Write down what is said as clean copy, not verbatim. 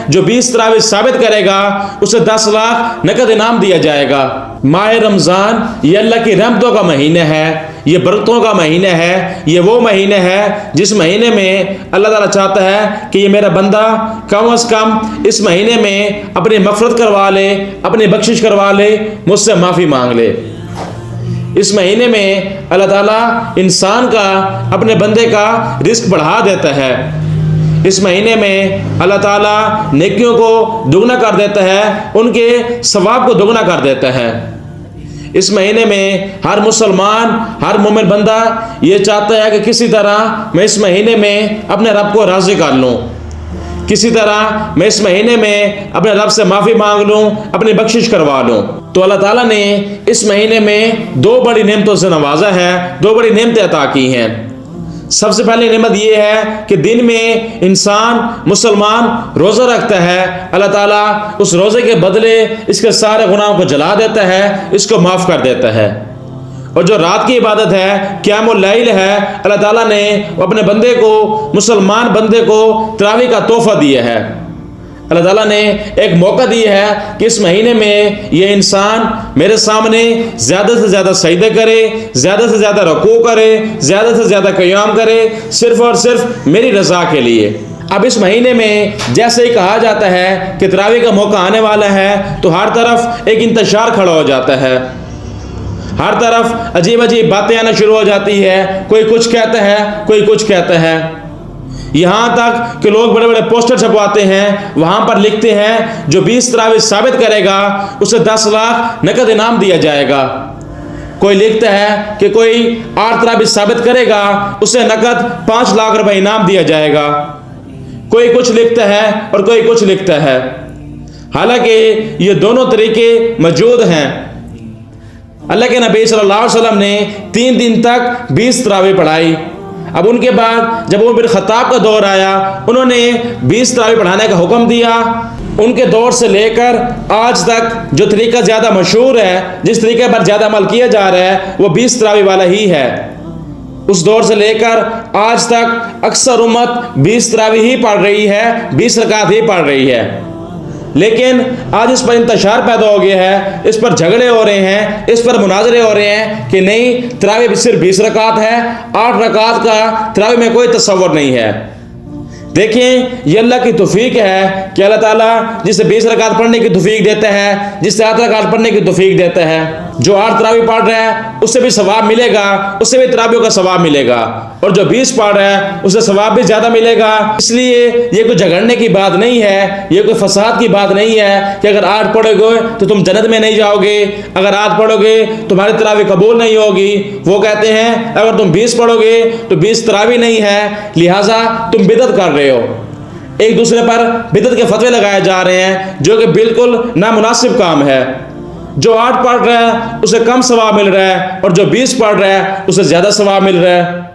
जो 20 तरावी साबित करेगा उसे 10 लाख नकद इनाम दिया जाएगा। माह रमज़ान ये अल्लाह की रहमतों का महीना है, ये बरकतों का महीना है, ये वो महीना है जिस महीने में अल्लाह ताला चाहता है कि ये मेरा बंदा कम अज़ कम इस महीने में अपनी मग़फ़िरत करवा ले, अपनी बख्शिश करवा ले, मुझसे माफ़ी मांग ले। इस महीने में अल्लाह ताला इंसान का, अपने बंदे का रिस्क बढ़ा देता है। इस महीने में अल्लाह ताला नेकियों को दुगना कर देता है, उनके सवाब को दुगना कर देता है। इस महीने में हर मुसलमान, हर मोमिन बंदा ये चाहता है कि किसी तरह मैं इस महीने में अपने रब को राज़ी कर लूँ, किसी तरह मैं इस महीने में अपने रब से माफ़ी मांग लूँ, अपनी बख्शिश करवा लूँ। तो अल्लाह ताला ने इस महीने में दो बड़ी नेमतों से नवाजा है, दो बड़ी नेमतें अता की हैं। सबसे पहली नेमत ये है कि दिन में इंसान मुसलमान रोज़ा रखता है, अल्लाह ताला उस रोज़े के बदले इसके सारे गुनाहों को जला देता है, इसको माफ़ कर देता है। और जो रात की इबादत है, क़यामुल लैल है, अल्लाह ताला ने अपने बंदे को, मुसलमान बंदे को तरावी का तोहफ़ा दिया है। अल्लाह ताला ने एक मौका दिया है कि इस महीने में ये इंसान मेरे सामने ज़्यादा से ज़्यादा सजदे करे, ज़्यादा से ज़्यादा रुकू करे, ज़्यादा से ज़्यादा क़याम करे, सिर्फ़ और सिर्फ मेरी रज़ा के लिए। अब इस महीने में जैसे ही कहा जाता है कि तरावी का मौका आने वाला है, तो हर तरफ एक इंतशार खड़ा हो जाता है, हर तरफ अजीब अजीब बातें आना शुरू हो जाती है। कोई कुछ कहता है, कोई कुछ कहता है, यहाँ तक कि लोग बड़े बड़े पोस्टर छपवाते हैं, वहाँ पर लिखते हैं जो 20 तरावी साबित करेगा उसे 10 लाख नकद इनाम दिया जाएगा। कोई लिखता है कि कोई 8 तरावी साबित करेगा उसे नकद 5 लाख रुपए इनाम दिया जाएगा। कोई कुछ लिखता है और कोई कुछ लिखता है। हालांकि ये दोनों तरीके मौजूद हैं। अल्लाह के नबी सल्लल्लाहु अलैहि वसल्लम ने 3 दिन तक 20 तरावी पढ़ाई। अब उनके बाद जब उमर बिन खत्ताब का दौर आया, उन्होंने 20 तरावी पढ़ाने का हुक्म दिया। उनके दौर से लेकर आज तक जो तरीका ज़्यादा मशहूर है, जिस तरीके पर ज़्यादा अमल किया जा रहा है, वो 20 तरावी वाला ही है। उस दौर से लेकर आज तक अक्सर उम्मत 20 तरावी ही पढ़ रही है, 20 रकात ही पढ़ रही है। लेकिन आज इस पर इंतशार पैदा हो गया है, इस पर झगड़े हो रहे हैं, इस पर मुनाजरे हो रहे हैं कि नहीं, तरावी सिर्फ 20 रकात है, 8 रकात का तरावी में कोई तसव्वुर नहीं है। देखें, ये अल्लाह की तौफीक है कि अल्लाह ताला जिसे 20 रकात पढ़ने की तौफीक देता है, जिसे 8 रकात पढ़ने की तौफीक देता है। जो 8 तरावी पढ़ रहा है उससे भी सवाब मिलेगा, उससे भी तरावियों का सवाब मिलेगा, और जो 20 पढ़ रहा है उससे सवाब भी ज़्यादा मिलेगा। इसलिए ये कोई झगड़ने की बात नहीं है, ये कोई फसाद की बात नहीं है कि अगर 8 पढ़ोगे तो तुम जन्नत में नहीं जाओगे, अगर 8 पढ़ोगे तुम्हारी तरावी कबूल नहीं होगी। वो कहते हैं अगर तुम 20 पढ़ोगे तो 20 तरावी नहीं है, लिहाजा तुम बिदअत कर रहे हो। एक दूसरे पर बिदअत के फतवे लगाए जा रहे हैं, जो कि बिल्कुल नामुनासिब काम है। जो 8 पढ़ रहा है उसे कम सवाब मिल रहा है, और जो 20 पढ़ रहा है उसे ज़्यादा सवाब मिल रहा है।